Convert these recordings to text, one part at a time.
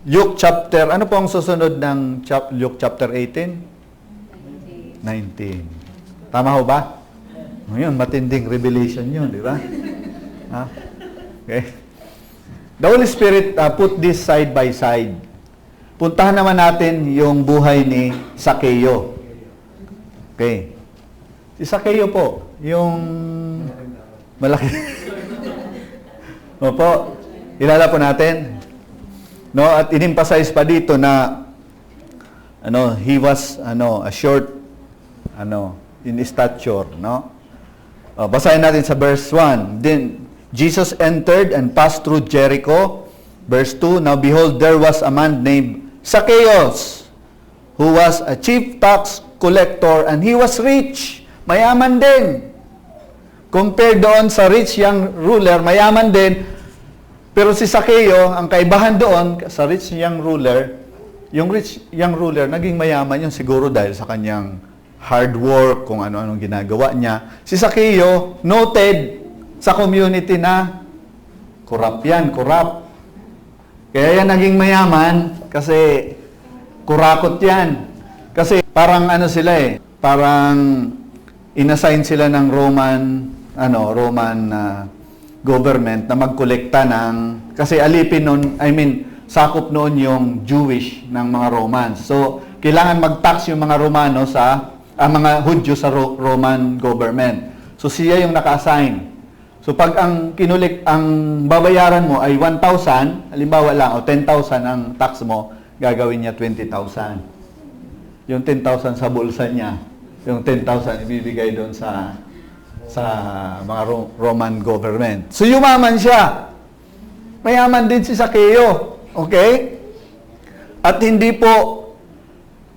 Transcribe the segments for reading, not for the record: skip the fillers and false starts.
Luke chapter, ano po ang susunod ng Luke chapter 18? 19. Tama ho ba? Ngayon, matinding revelation yun, di ba? Ha? Okay. The Holy Spirit put this side by side. Puntahan naman natin yung buhay ni Zaccheo. Okay. Si Zaccheo po, yung malaki. Opo, ilala po natin. No, at in-emphasize pa dito na he was a short in stature, no? Basahin natin sa verse 1. Then Jesus entered and passed through Jericho. Verse 2, now behold, there was a man named Zacchaeus, who was a chief tax collector, and he was rich. Mayaman din. Compared doon sa rich young ruler, mayaman din. Pero si Zaccheo, ang kaibahan doon sa rich young ruler, yung rich young ruler, naging mayaman yun siguro dahil sa kanyang hard work, kung ano-anong ginagawa niya. Si Zaccheo, noted sa community na corrupt yan, corrupt. Kaya yan naging mayaman kasi kurakot yan. Kasi parang sila parang inassign sila ng Roman government na magkolekta ng, kasi alipin noon, sakop noon yung Jewish ng mga Romans. So, kailangan mag-tax yung mga Romano mga Hudyo sa Roman government. So, siya yung naka-assign. So, pag ang babayaran mo ay 1,000, halimbawa lang, o 10,000 ang tax mo, gagawin niya 20,000. Yung 10,000 sa bulsa niya, yung 10,000 ibibigay doon sa mga Roman government. So, yumaman siya. Mayaman din si Zaccheo. Okay? At hindi po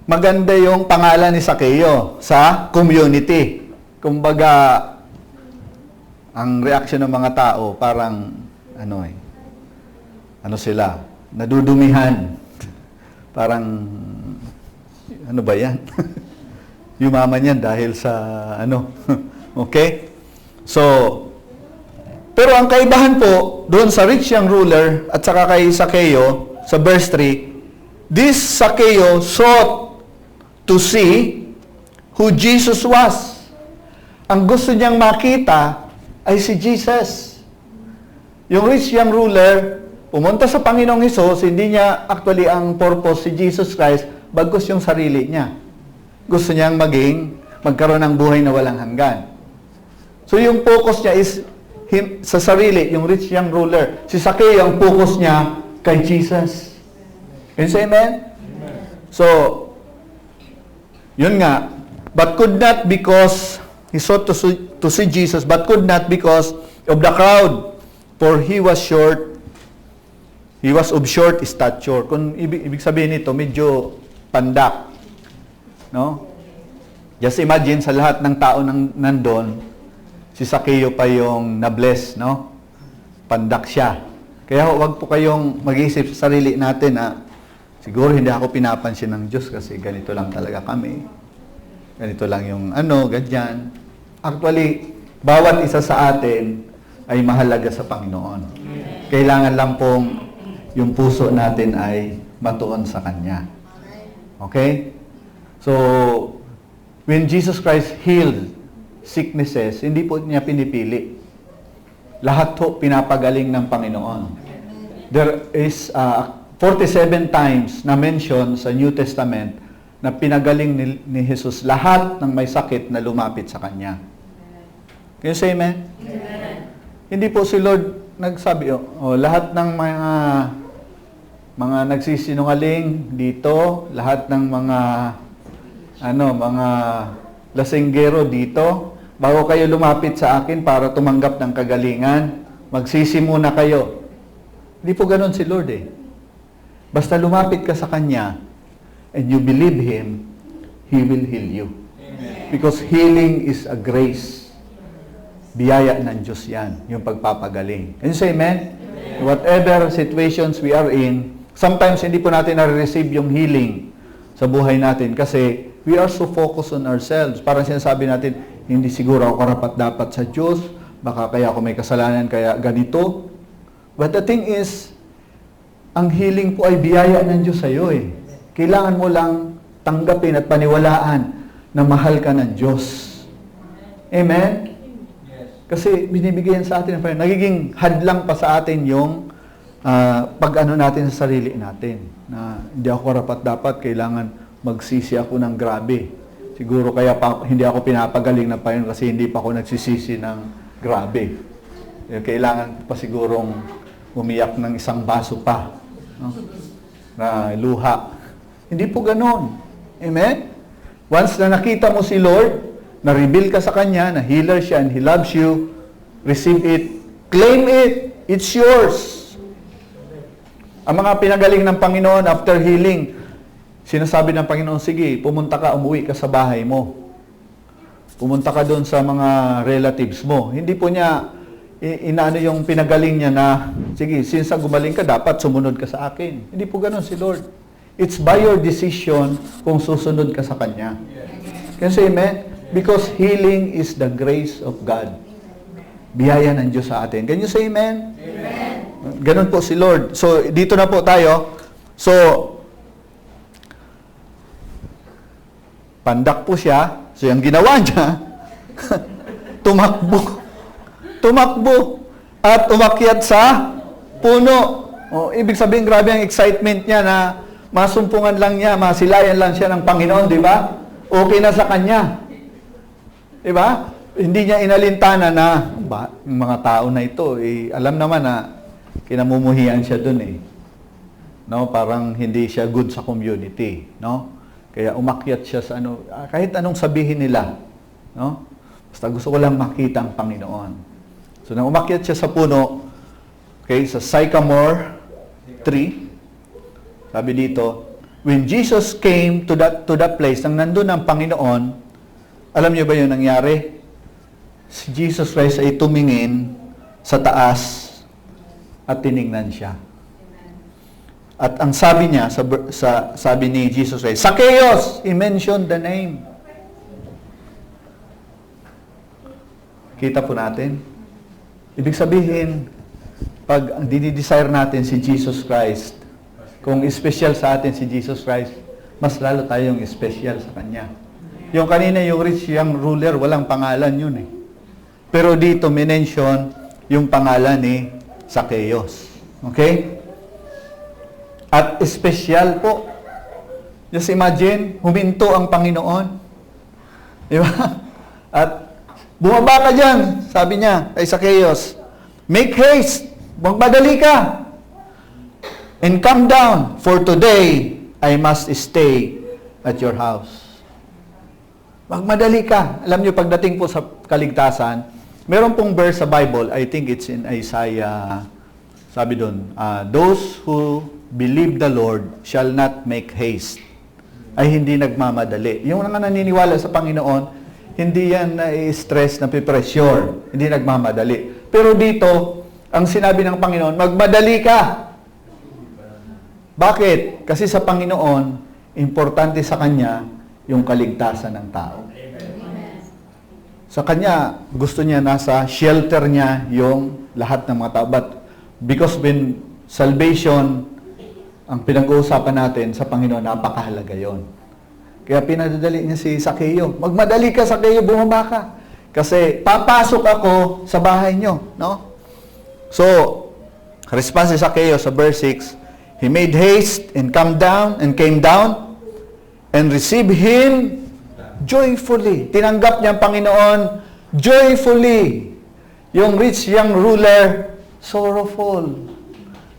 maganda yung pangalan ni Zaccheo sa community. Kumbaga, ang reaction ng mga tao, parang, sila, nadudumihan. Parang, ano ba yan? Yumaman yan dahil sa, okay? So, pero ang kaibahan po, doon sa rich young ruler, at saka kay Zaccheo, sa verse 3, this Zaccheo sought to see who Jesus was. Ang gusto niyang makita ay si Jesus. Yung rich young ruler, pumunta sa Panginoong Hesus, hindi niya actually ang purpose si Jesus Christ, bagkus yung sarili niya. Gusto niyang magkaroon ng buhay na walang hanggan. So yung focus niya is sa sarili, yung rich young ruler. Si Zaccheo, ang focus niya kay Jesus. Can you say amen? Amen. So, yun nga, but could not because he sought to see Jesus, but could not because of the crowd, for he was short. He was of short stature. Kung ibig sabihin nito, medyo pandak. No? Just imagine sa lahat ng tao nandun, si Zaccheo pa yung na-bless, no? Pandak siya. Kaya huwag po kayong mag-isip sa sarili natin na siguro hindi ako pinapansin ng Diyos kasi ganito lang talaga kami. Ganito lang yung ganyan. Actually, bawat isa sa atin ay mahalaga sa Panginoon. Kailangan lang pong yung puso natin ay matuon sa Kanya. Okay? So, when Jesus Christ healed sicknesses, hindi po niya pinipili. Lahat po pinapagaling ng Panginoon. There is 47 times na mention sa New Testament na pinagaling ni Jesus lahat ng may sakit na lumapit sa Kanya. Can you say amen? Amen. Hindi po si Lord nagsabi, lahat ng mga nagsisinungaling dito, lahat ng mga lasinggero dito, bago kayo lumapit sa akin para tumanggap ng kagalingan, magsisi muna kayo. Hindi po ganun si Lord Basta lumapit ka sa Kanya and you believe Him, He will heal you. Amen. Because healing is a grace. Biyaya ng Diyos yan, yung pagpapagaling. Can you say amen? Amen? Whatever situations we are in, sometimes hindi po natin na-receive yung healing sa buhay natin kasi we are so focused on ourselves. Parang sinasabi natin, hindi siguro ako karapat-dapat sa Diyos, baka kaya ako may kasalanan, kaya ganito. But the thing is, ang healing po ay biyaya ng Diyos sa iyo eh. Kailangan mo lang tanggapin at paniwalaan na mahal ka ng Diyos. Amen? Kasi binibigyan sa atin ng Panginoon. Nagiging hadlang pa sa atin yung pag-ano natin sa sarili natin. Na hindi ako rapat-dapat, kailangan magsisi ako ng grabe. Siguro kaya hindi ako pinapagaling ng Panginoon kasi hindi pa ako nagsisisi ng grabe. Kailangan pa sigurong umiyak ng isang baso pa. No? Na luha. Hindi po ganon. Amen? Once na nakita mo si Lord, na-reveal ka sa Kanya, na healer siya and He loves you, receive it, claim it, it's yours. Ang mga pinagaling ng Panginoon after healing, sinasabi ng Panginoon, sige, pumunta ka, umuwi ka sa bahay mo. Pumunta ka doon sa mga relatives mo. Hindi po niya inaano yung pinagaling niya na, sige, since gumaling ka, dapat sumunod ka sa akin. Hindi po ganun si Lord. It's by your decision kung susunod ka sa Kanya. Can you say amen? Because healing is the grace of God. Biyaya ng Diyos sa atin. Can you say amen? Amen. Ganun po si Lord. So, dito na po tayo. So, pandak po siya. So, yung ginawa niya, tumakbo at umakyat sa puno. O, ibig sabihin, grabe ang excitement niya na masumpungan lang niya, masilayan lang siya ng Panginoon, di ba? Okay na sa kanya. Di ba? Hindi niya inalintana na, yung mga tao na ito, alam naman na kinamumuhian siya dun eh. No? Parang hindi siya good sa community. No? Kaya umakyat siya sa kahit anong sabihin nila. No? Basta gusto ko lang makita ang Panginoon. So, nang umakyat siya sa puno, okay, sa sycamore tree, sabi dito, when Jesus came to that place, nang nandun ang Panginoon, alam niyo ba yung nangyari? Si Jesus Christ ay tumingin sa taas at tiningnan siya. At ang sabi niya, sabi ni Jesus Christ, Zacchaeus! He mentioned the name. Kita po natin. Ibig sabihin, pag ang dinidesire natin si Jesus Christ, kung special sa atin si Jesus Christ, mas lalo tayong special sa Kanya. Yung kanina, yung rich young ruler, walang pangalan yun eh. Pero dito, minention yung pangalan ni Zacchaeus. Okay? At special po. Just imagine, huminto ang Panginoon. Di ba? At bumaba ka dyan, sabi niya kay Zacchaeus, make haste, magmadali ka, and come down, for today I must stay at your house. Magmadali ka. Alam niyo, pagdating po sa kaligtasan, meron pong verse sa Bible, I think it's in Isaiah, sabi doon, those who believe the Lord shall not make haste. Ay hindi nagmamadali. Yung mga naniniwala sa Panginoon, hindi yan na-stress, na-pressure. Hindi nagmamadali. Pero dito, ang sinabi ng Panginoon, magmadali ka. Bakit? Kasi sa Panginoon, importante sa Kanya yung kaligtasan ng tao. Sa Kanya, gusto niya nasa shelter niya yung lahat ng mga tao. But because when salvation, ang pinag-uusapan natin sa Panginoon, napakahalaga yon. Kaya pinadadali niya si Zacchaeus. Magmadali ka, Zacchaeus, bumaba ka. Kasi papasok ako sa bahay niyo. No? So, response ni Zacchaeus sa verse 6, he made haste and came down and received him joyfully. Tinanggap niya ang Panginoon joyfully. Yung rich young ruler, sorrowful.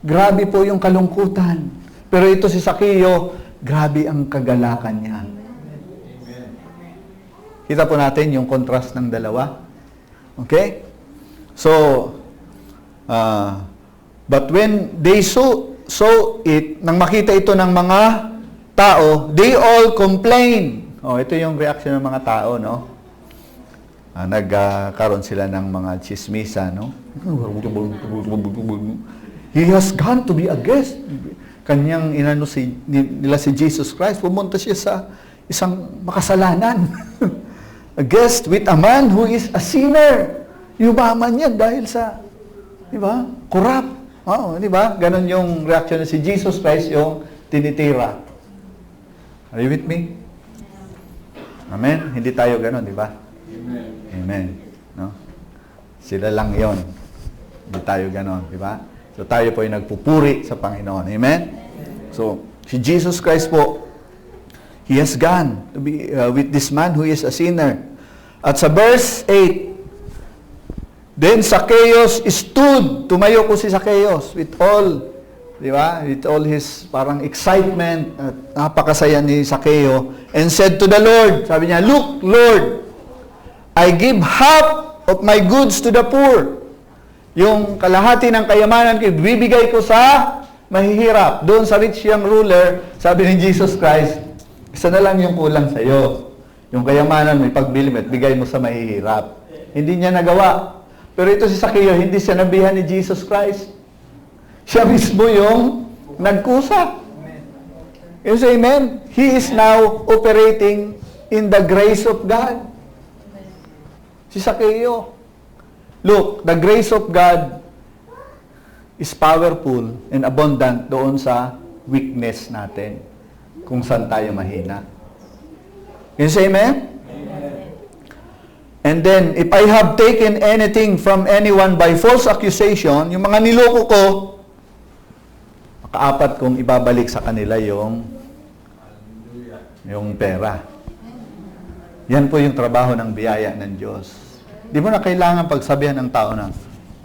Grabe po yung kalungkutan. Pero ito si Zacchaeus, grabe ang kagalakan niya. Kita po natin yung contrast ng dalawa. Okay? So, but when they saw it, nang makita ito ng mga tao, they all complain. Ito yung reaction ng mga tao, no? Nagkaroon sila ng mga chismisa, no? He has gone to be a guest. Kanyang inano nila si Jesus Christ, pumunta siya sa isang makasalanan. A guest with a man who is a sinner. Yumaman niya dahil sa, di ba, corrupt. Oo, di ba? Ganon yung reaction na si Jesus Christ yung tinitira. Are you with me? Amen? Hindi tayo ganon, di ba? Amen. Amen. No? Sila lang yon. Hindi tayo ganon, di ba? So tayo po ay nagpupuri sa Panginoon. Amen? So, si Jesus Christ po, He has gone to be with this man who is a sinner. At sa verse 8, then Zacchaeus stood, tumayo po si Zacchaeus with all, di ba? With all his parang excitement, at napakasaya ni Zacchaeus, and said to the Lord, sabi niya, "Look, Lord, I give half of my goods to the poor." Yung kalahati ng kayamanan ko, bibigay ko sa mahihirap. Doon sa rich young ruler, sabi ni Jesus Christ, isa na lang yung kulang sa iyo. Yung kayamanan mo, ipagbili mo at bigay mo sa mahihirap. Hindi niya nagawa. Pero ito si Zacchaeus, hindi siya nabihan ni Jesus Christ. Siya mismo yung nagkusa. You say amen? He is now operating in the grace of God. Si Zacchaeus. Look, the grace of God is powerful and abundant doon sa weakness natin. Kung saan tayo mahina. Can you say amen? Amen. And then, if I have taken anything from anyone by false accusation, yung mga niloko ko, makaapat kong ibabalik sa kanila yung pera. Yan po yung trabaho ng biyaya ng Diyos. Di mo na kailangan pagsabihan ng tao na,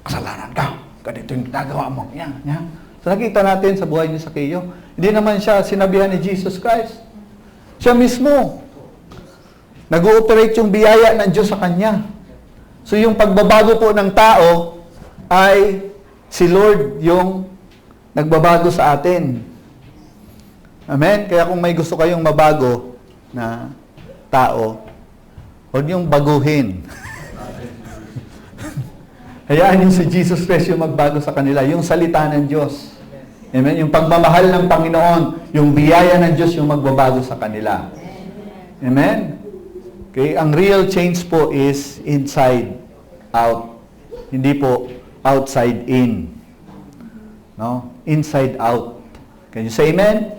kasalanan ka, ganito yung ginagawa mo. Yan. So nakita natin sa buhay ni Zacchaeus, hindi naman siya sinabihan ni Jesus Christ. Siya mismo. Nag-ooperate yung biyaya ng Diyos sa kanya. So yung pagbabago po ng tao ay si Lord yung nagbabago sa atin. Amen? Kaya kung may gusto kayong mabago na tao, huwag niyong baguhin. Hayaan yung si Jesus Christ yung magbago sa kanila. Yung salita ng Diyos. Amen? Yung pagmamahal ng Panginoon, yung biyaya ng Diyos yung magbabago sa kanila. Amen? Okay? Ang real change po is inside out. Hindi po outside in. No? Inside out. Can you say amen?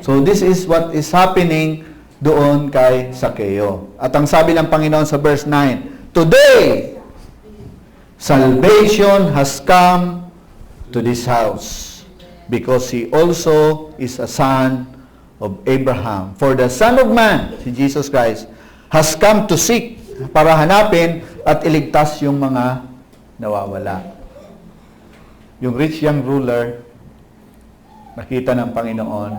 So this is what is happening doon kay Zacchaeus. At ang sabi ng Panginoon sa verse 9, "Today, salvation has come to this house, because he also is a son of Abraham. For the Son of Man," si Jesus Christ, "has come to seek," para hanapin at iligtas yung mga nawawala. Yung rich young ruler, nakita ng Panginoon,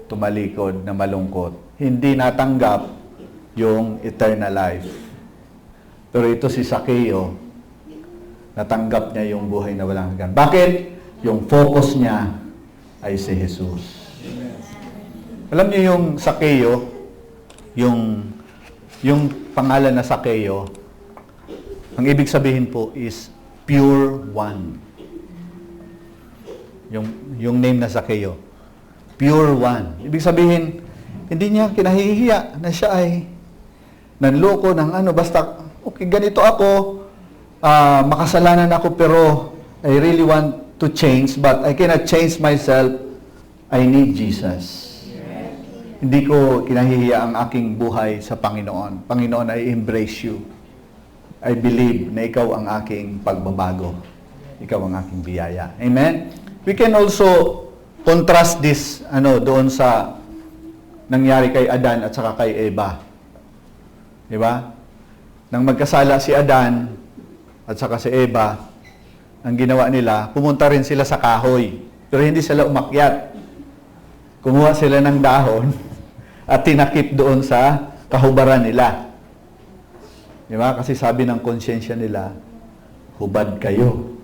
tumalikod na malungkot. Hindi natanggap yung eternal life. Pero ito si Zacchaeus, natanggap niya yung buhay na walang hanggan. Bakit? Yung focus niya ay si Jesus. Alam niyo yung Zacchaeus, yung pangalan na Zacchaeus, ang ibig sabihin po is pure one. Yung name na Zacchaeus, pure one. Ibig sabihin, hindi niya kinahihiya na siya ay nanloko ng basta, okay, ganito ako, makasalanan ako, pero I really want to change, but I cannot change myself. I need Jesus. Hindi ko kinahihiya ang aking buhay sa Panginoon. Panginoon, I embrace you. I believe na ikaw ang aking pagbabago. Ikaw ang aking biyaya. Amen? We can also contrast this doon sa nangyari kay Adan at saka kay Eva. Di ba? Nang magkasala si Adan at saka si Eva, ang ginawa nila, pumunta rin sila sa kahoy. Pero hindi sila umakyat. Kumuha sila ng dahon at tinakip doon sa kahubaran nila. Di ba? Kasi sabi ng konsyensya nila, hubad kayo.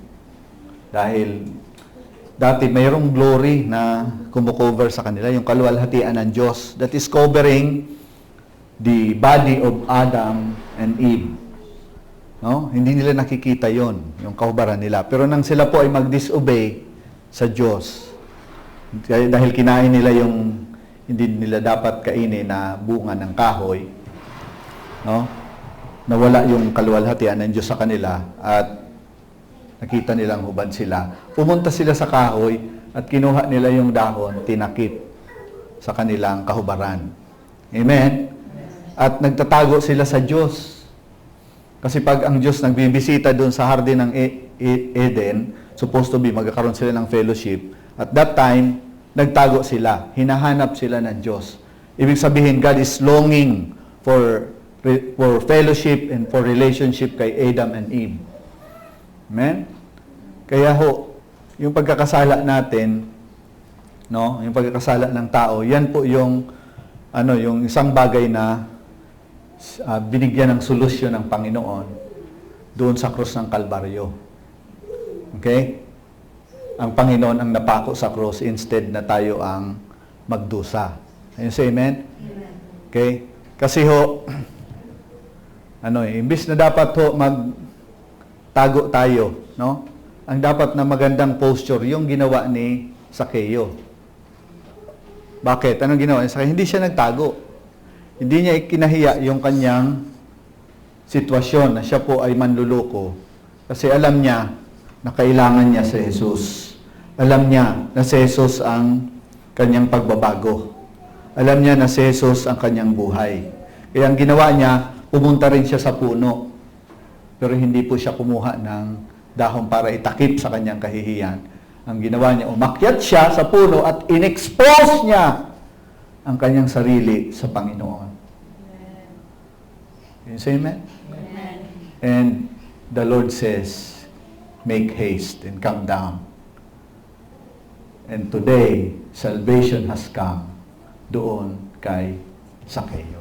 Dahil dati mayroong glory na kumukover sa kanila, yung kaluwalhatian ng Diyos that is covering the body of Adam and Eve. No? Hindi nila nakikita yon, yung kahubaran nila. Pero nang sila po ay mag-disobey sa Diyos, dahil kinain nila yung hindi nila dapat kainin na bunga ng kahoy, no? Nawala yung kaluwalhatian ng Diyos sa kanila at Nakita nilang hubad sila. Pumunta sila sa kahoy at kinuha nila yung dahon, tinakip sa kanilang kahubaran. Amen? At nagtatago sila sa Diyos. Kasi pag ang Diyos nagbibisita doon sa hardin ng Eden, supposed to be magkakaroon sila ng fellowship. At that time, nagtago sila. Hinahanap sila ng Diyos. Ibig sabihin, God is longing for fellowship and for relationship kay Adam and Eve. Amen? Kaya ho, yung pagkakasala natin, no, yung pagkakasala ng tao, yan po yung yung isang bagay na binigyan ng solusyon ng Panginoon doon sa krus ng Kalbaryo. Okay? Ang Panginoon ang napako sa krus instead na tayo ang magdusa. Ayun, say amen? Okay? Kasi ho, imbis na dapat ho magtago tayo, no? Ang dapat na magandang posture, yung ginawa ni Sakeo. Bakit? Anong ginawa ni Sakeo? Hindi siya nagtago. Hindi niya ikinahiya yung kanyang sitwasyon na siya po ay manluloko. Kasi alam niya na kailangan niya si Jesus. Alam niya na si Jesus ang kanyang pagbabago. Alam niya na si Jesus ang kanyang buhay. Kaya ang ginawa niya, pumunta rin siya sa puno. Pero hindi po siya kumuha ng dahon para itakip sa kanyang kahihiyan. Ang ginawa niya, umakyat siya sa puno at inexpose niya ang kanyang sarili sa Panginoon. Can you say amen? Amen. And the Lord says, make haste and come down. And today, salvation has come doon kay Sakeo.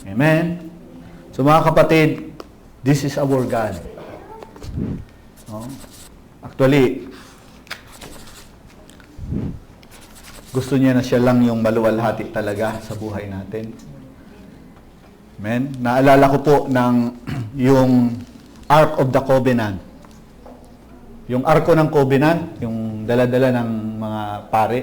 Amen? So mga kapatid, this is our God. No? Actually, gusto niya na siya lang yung maluwalhati talaga sa buhay natin. Amen? Naalala ko po ng yung Ark of the Covenant. Yung Arko ng Covenant, yung dala-dala ng mga pare.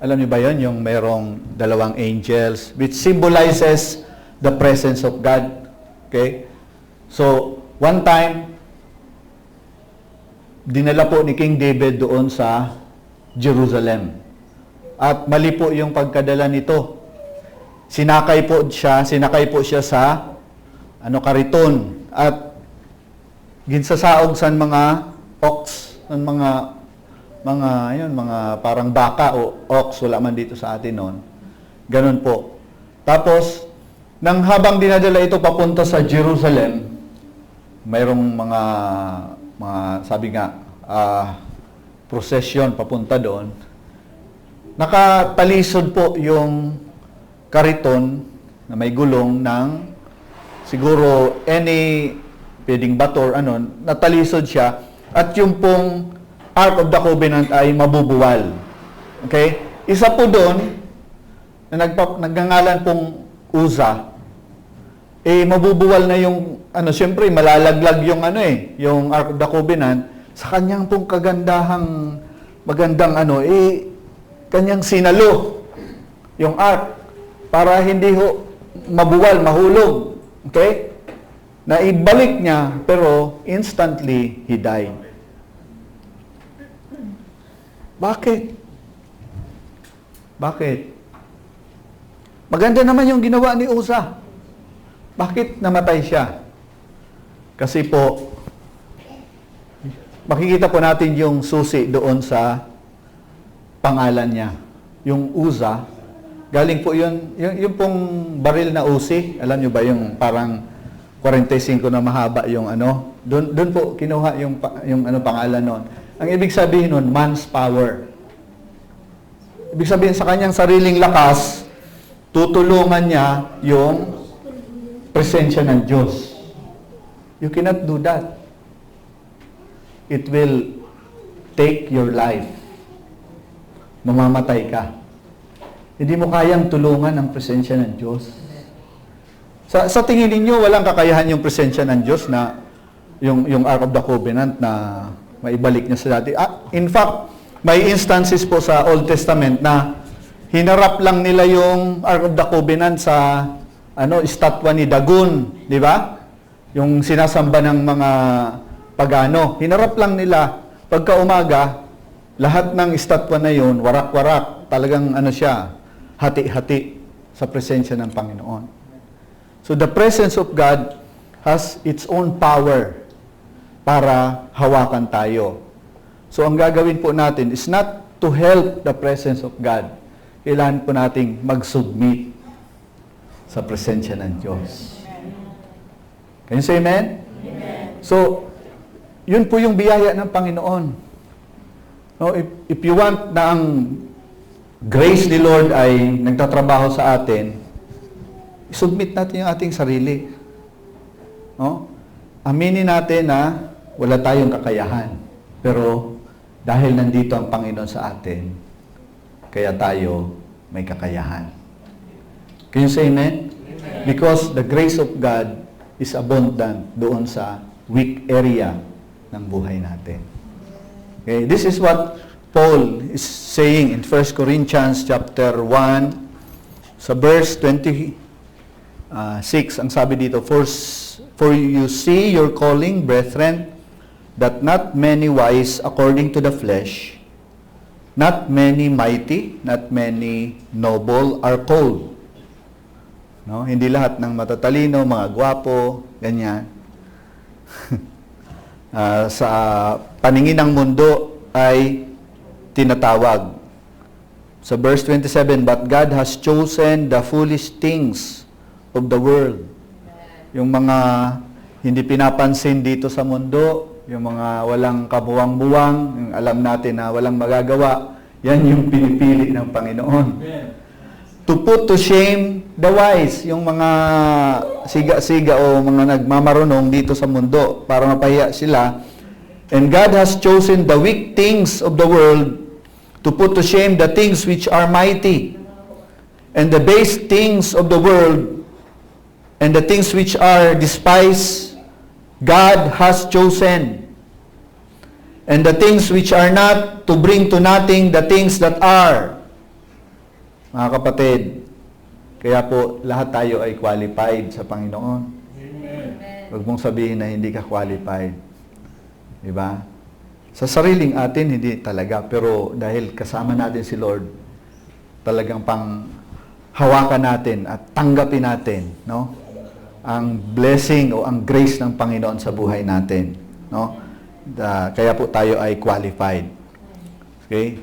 Alam niyo ba yun? Yung merong dalawang angels, which symbolizes the presence of God. Okay? So, one time, dinala po ni King David doon sa Jerusalem. At mali po yung pagkadala nito. Sinakay po siya sa kariton at ginsasaog sa mga ox, ng mga parang baka o ox, wala man dito sa atin noon. Ganun po. Tapos nang habang dinadala ito papunta sa Jerusalem, mayroong mga sabi nga procession papunta doon. Nakatalisod po yung kariton na may gulong ng siguro pwedeng bato or natalisod siya at yung pong Ark of the Covenant ay mabubuwal. Okay? Isa po doon na nagngangalan pong Uza, mabubuwal na yung siyempre malalaglag yung yung Ark of the Covenant sa kanyang pong magandang kanyang sinalo yung ark para hindi ho mabuwal, mahulog. Okay? Naibalik niya, pero instantly, he died. Bakit? Maganda naman yung ginawa ni Uza. Bakit namatay siya? Kasi po, makikita po natin yung susi doon sa pangalan niya. Yung Uza, galing po yung pong baril na usi. Alam niyo ba yung parang 45 na mahaba yung doon po kinuha yung pangalan noon. Ang ibig sabihin noon, man's power. Ibig sabihin sa kanyang sariling lakas, tutulungan niya yung presensya ng Diyos. You cannot do that. It will take your life. Mamamatay ka. Hindi mo kayang tulungan ang presensya ng Diyos. Sa tingin ninyo, walang kakayahan yung presensya ng Diyos na yung Ark of the Covenant na maibalik niya sa dati. In fact, may instances po sa Old Testament na hinarap lang nila yung Ark of the Covenant sa estatwa ni Dagon, di ba? Yung sinasamba ng mga pagano. Hinarap lang nila, pagka umaga, lahat ng estatwa na yun, warak-warak, talagang ano siya, hati-hati sa presensya ng Panginoon. So the presence of God has its own power para hawakan tayo. So ang gagawin po natin is not to help the presence of God. Kailangan po nating mag-submit sa presensya ng Diyos. Can you say amen? Amen. So, yun po yung biyaya ng Panginoon. No, if you want na ang grace ni Lord ay nagtatrabaho sa atin, submit natin yung ating sarili. No? Aminin natin na wala tayong kakayahan. Pero dahil nandito ang Panginoon sa atin, kaya tayo may kakayahan. Can you say amen? Amen? Because the grace of God is abundant doon sa weak area ng buhay natin. Okay, this is what Paul is saying in 1 Corinthians chapter 1 sa verse 26. Ang sabi dito, For you see your calling, brethren, that not many wise according to the flesh, not many mighty, not many noble are called. No? Hindi lahat ng matatalino, mga gwapo, ganyan. Sa paningin ng mundo ay tinatawag. Sa verse 27, But God has chosen the foolish things of the world. Yung mga hindi pinapansin dito sa mundo, yung mga walang kabuwang-buwang, yung alam natin na walang magagawa, yan yung pinipili ng Panginoon. To put to shame the wise, yung mga siga-siga o mga nagmamarunong dito sa mundo para mapahiya sila. And God has chosen the weak things of the world to put to shame the things which are mighty, and the base things of the world, and the things which are despised, God has chosen. And the things which are not, to bring to nothing the things that are. Mga kapatid, kaya po lahat tayo ay qualified sa Panginoon. Amen. Huwag mong sabihin na hindi ka qualified. Diba? Sa sariling atin, hindi talaga. Pero dahil kasama natin si Lord, talagang pang hawakan natin at tanggapin natin, no? Ang blessing o ang grace ng Panginoon sa buhay natin, no? Kaya po tayo ay qualified. Okay?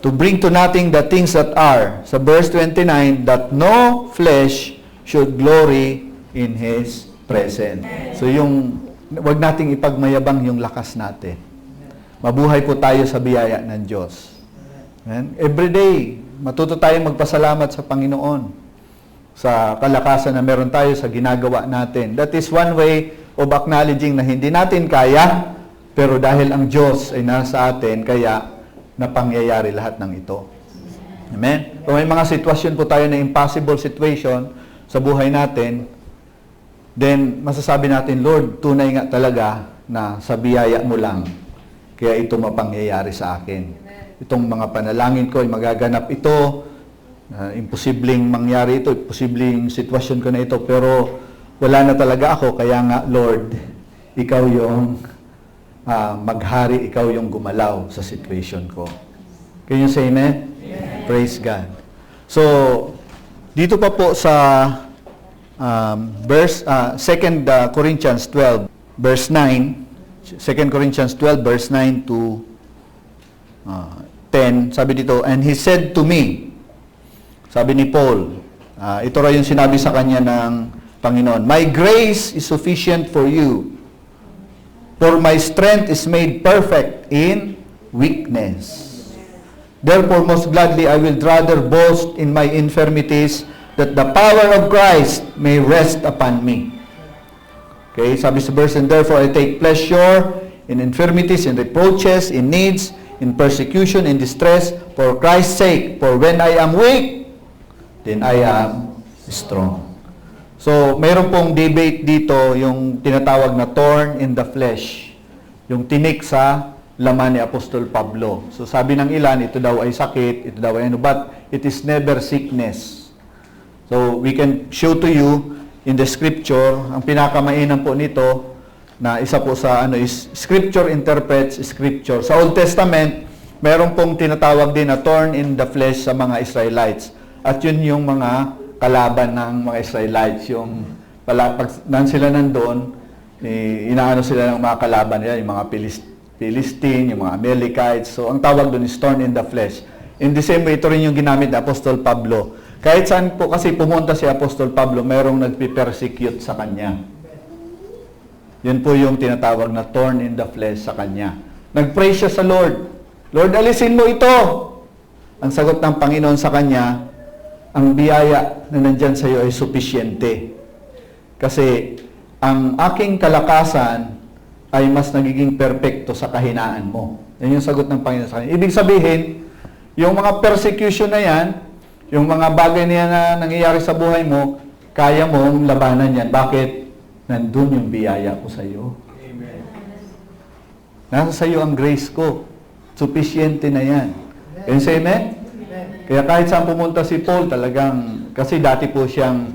To bring to nothing the things that are. Sa verse 29, that no flesh should glory in His presence. So wag nating ipagmayabang yung lakas natin. Mabuhay po tayo sa biyaya ng Diyos. Amen? Every day, matuto tayong magpasalamat sa Panginoon sa kalakasan na meron tayo sa ginagawa natin. That is one way of acknowledging na hindi natin kaya, pero dahil ang Diyos ay nasa atin, kaya napangyayari lahat ng ito. Amen? Kung may mga sitwasyon po tayo na impossible situation sa buhay natin, then masasabi natin, Lord, tunay nga talaga na sa biyaya mo lang, kaya ito mapangyayari sa akin. Itong mga panalangin ko ay magaganap ito, imposibleng mangyari ito, imposibleng sitwasyon ko na ito, pero wala na talaga ako, kaya nga, Lord, ikaw yung maghari, ikaw yung gumalaw sa situation ko. Can you say amen? Yeah. Praise God. So, dito pa po sa verse 2 Corinthians 12 verse 9, 2 Corinthians 12 verse 9 to 10, sabi dito, and he said to me, sabi ni Paul, ito rin yung sinabi sa kanya ng Panginoon, my grace is sufficient for you, for my strength is made perfect in weakness. Therefore, most gladly I will rather boast in my infirmities, that the power of Christ may rest upon me. Okay, sabi sa verse, and therefore I take pleasure in infirmities, in reproaches, in needs, in persecution, in distress, for Christ's sake. For when I am weak, then I am strong. So, mayroon pong debate dito, yung tinatawag na thorn in the flesh. Yung tinik sa laman ni Apostol Pablo. So, sabi ng ilan, ito daw ay sakit, ito daw ay ano, but it is never sickness. So, we can show to you in the scripture, ang pinakamainam po nito, na isa po sa ano is Scripture interprets Scripture. Sa Old Testament, meron pong tinatawag din na thorn in the flesh sa mga Israelites. At yun yung mga kalaban ng mga Israelites. Yung pag sila nandoon, inaano sila ng mga kalaban nila, yung mga Philistine, yung mga Amalekites. So, ang tawag doon is thorn in the flesh. In the same way, ito rin yung ginamit ni Apostol Pablo. Kahit saan po kasi pumunta si Apostol Pablo, mayroong nagpipersecute sa kanya. Yun po yung tinatawag na thorn in the flesh sa kanya. Nag-pray siya sa Lord. Lord, alisin mo ito! Ang sagot ng Panginoon sa kanya, ang biyaya na nandyan sa iyo ay supisyente. Kasi ang aking kalakasan ay mas nagiging perpekto sa kahinaan mo. Yan yung sagot ng Panginoon sa kanya. Ibig sabihin, yung mga persecution na yan, yung mga bagay na yan na nangyayari sa buhay mo, kaya mong labanan yan. Bakit? Nandun yung biyaya ko sa iyo. Amen. Nasa sa iyo ang grace ko. Sufficiente na yan. Can you say amen? Kaya kahit saan pumunta si Paul, talagang, kasi dati po siyang,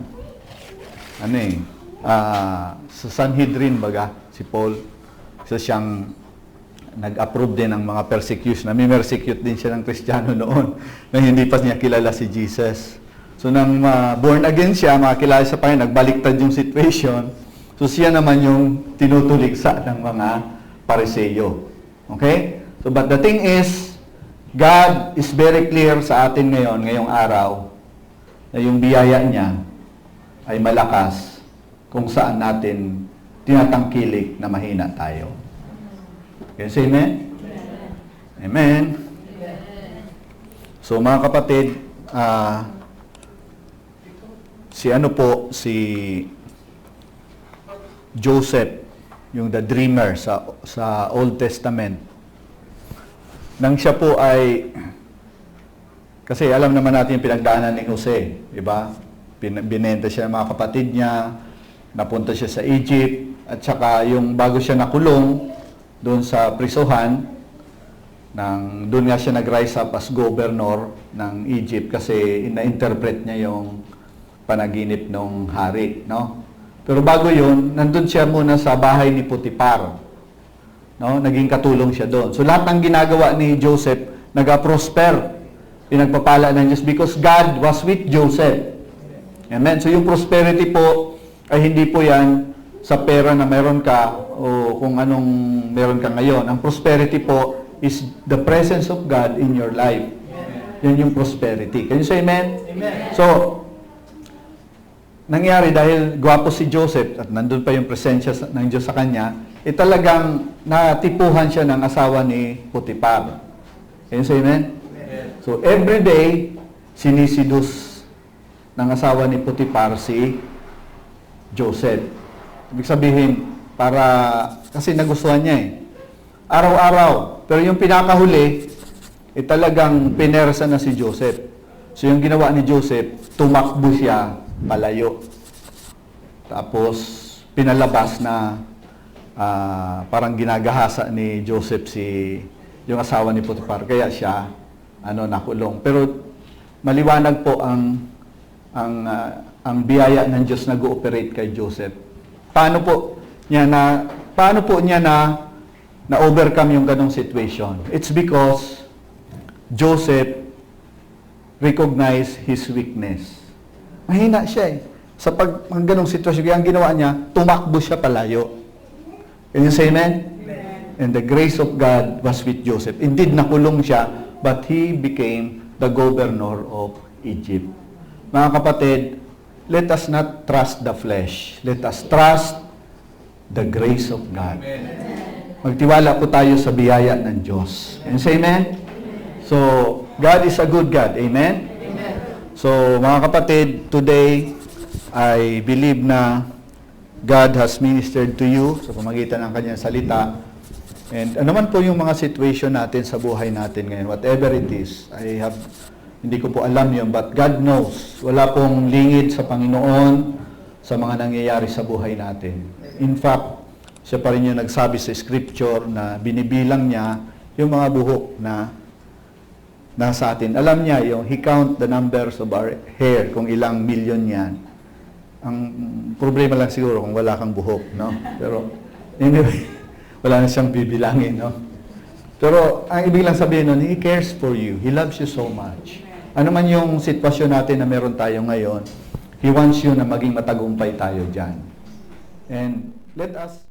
sa Sanhedrin baga, si Paul, isa siyang nag-approve din ng mga persecution. Nami-persecute din siya ng Kristiyano noon na hindi pa niya kilala si Jesus. So nang born again siya, makakilala siya pa rin, nagbaliktad yung situation. So siya naman yung tinutuligsa ng mga Pariseyo. Okay? So but the thing is, God is very clear sa atin ngayong araw, na yung biyaya niya ay malakas kung saan natin tinatangkilik na mahina tayo. Can you say amen? Amen. So mga kapatid, si Joseph, yung the dreamer sa Old Testament, nang siya po ay, kasi alam naman natin yung pinagdaanan ni Jose, di ba? Binenta siya ng mga kapatid niya, napunta siya sa Egypt, at saka yung bago siya nakulong doon sa prisuhan, doon nga siya nag-rise up as governor ng Egypt kasi ina-interpret niya yung panaginip ng hari, no? Pero bago yun, nandun siya muna sa bahay ni Potiphar. No? Naging katulong siya doon. So lahat ng ginagawa ni Joseph, nag-prosper. Pinagpapala ng Diyos because God was with Joseph. Amen? So yung prosperity po, ay hindi po yan sa pera na meron ka o kung anong meron ka ngayon. Ang prosperity po is the presence of God in your life. Yan yung prosperity. Can you say amen? Amen. So, nangyari dahil gwapo si Joseph at nandun pa yung presensya ng Diyos sa kanya, talagang natipuhan siya ng asawa ni Potiphar. Can you say amen? Amen. So every day, sinisidus ng asawa ni Potiphar si Joseph. Ibig sabihin, kasi nagustuhan niya eh. Araw-araw. Pero yung pinakahuli, talagang pinersa na si Joseph. So yung ginawa ni Joseph, tumakbo siya palayo. Tapos, pinalabas na parang ginagahasa ni Joseph yung asawa ni Potiphar. Kaya siya, nakulong. Pero, maliwanag po ang biyaya ng Diyos nag-ooperate kay Joseph. Paano po niya na-overcome yung ganong situation? It's because Joseph recognized his weakness. Mahina siya eh. Sa ganong sitwasyon, ang ginawa niya, tumakbo siya palayo. Can you say amen? Amen? And the grace of God was with Joseph. Indeed, nakulong siya, but he became the governor of Egypt. Mga kapatid, let us not trust the flesh. Let us trust the grace of God. Amen. Magtiwala po tayo sa biyaya ng Diyos. Can you say amen? So, God is a good God. Amen? So, mga kapatid, today, I believe na God has ministered to you sa pamagitan ng kanyang salita. And ano man po yung mga situation natin sa buhay natin ngayon, whatever it is, hindi ko po alam yun, but God knows. Wala pong lingid sa Panginoon sa mga nangyayari sa buhay natin. In fact, siya pa rin yung nagsabi sa Scripture na binibilang niya yung mga buhok na nasa atin. Alam niya, he count the numbers of our hair, kung ilang million yan. Ang problema lang siguro kung wala kang buhok, no? Pero Anyway, wala na siyang bibilangin, no? Pero ang ibig lang sabihin nun, He cares for you. He loves you so much. Ano man yung sitwasyon natin na meron tayo ngayon, He wants you na maging matagumpay tayo dyan. And let us